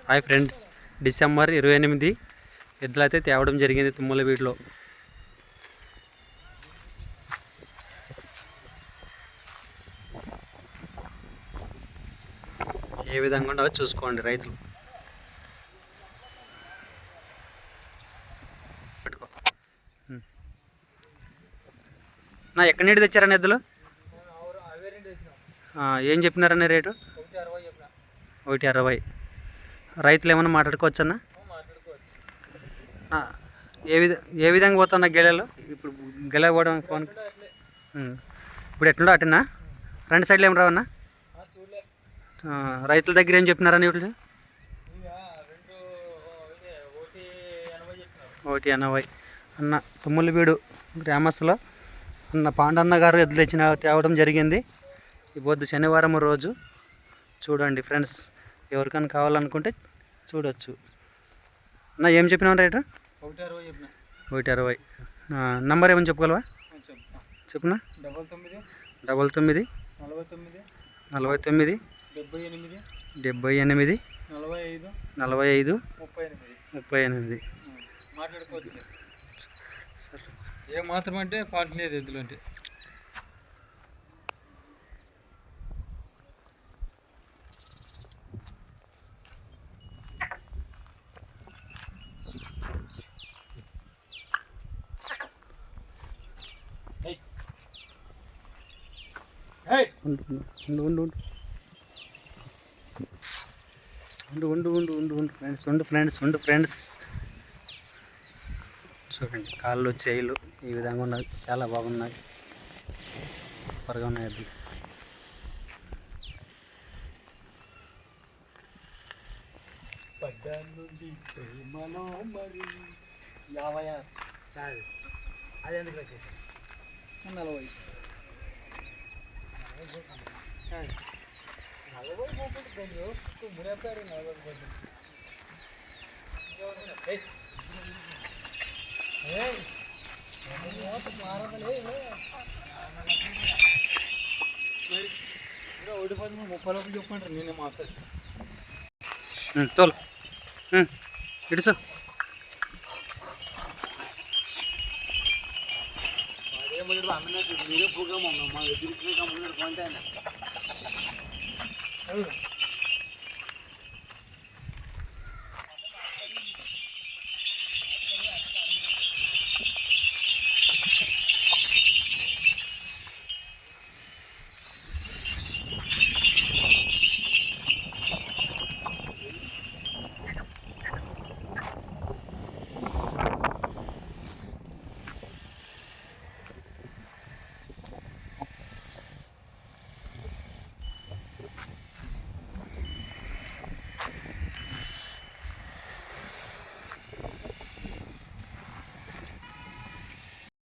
Hi friends, December 28 ఎద్దులైతే తేవడం జరిగింది తుమ్మలవీడులో. ఏ విధంగా ఉండవో చూసుకోండి రైతులు. నా ఎక్కడి నుండి తెచ్చారని ఎద్దులు? ఏం చెప్పినారన్న రేటు? 1.60. రైతులు ఏమన్నా మాట్లాడుకోవచ్చన్నా? ఏ విధంగా పోతున్నా గెలలు? ఇప్పుడు గెల పోవడం ఫోన్ ఇప్పుడు ఎట్లుండో అటున్నా రెండు సైడ్లు ఏం రావన్నా? రైతుల దగ్గర ఏం చెప్పినారని వీళ్ళు? 1.80 అన్న తుమ్మలవీడు గ్రామస్తులో అన్న పాండన్న గారు ఎద్దులు తేవడం జరిగింది. ఈ పొద్దు శనివారం రోజు. చూడండి ఫ్రెండ్స్, ఎవరికైనా కావాలనుకుంటే చూడొచ్చు. అన్న ఏం చెప్పినావు రేటు? 1.60. నంబర్ ఏమని చెప్పగలవా? చెప్పునా. 99 49 78 45 38. మాట్లాడుకోవచ్చు. ఏ మాత్రం అంటే ఫాల్ట్ లేదు ఎద్దులు అంటే. ఉండు ఫ్రెండ్స్, చూడండి కాళ్ళు చేయిలు ఈ విధంగా ఉన్నాయి. చాలా బాగున్నాయి, సూపర్గా ఉన్నాయి అది. పడ్డానుండి ప్రేమలో మరి 50 అది ఎందుకు వచ్చేసి 40 మురేపారు 40 ఓడిపోతుంది. 30 లోపల చెప్పంటారు. నేనే మాట్లాడు తోలు ఇడుసు. అమ్మినట్టు మీరే ప్రోగ్రామ్ అమ్మా, మా ఎదురు కంపెనీ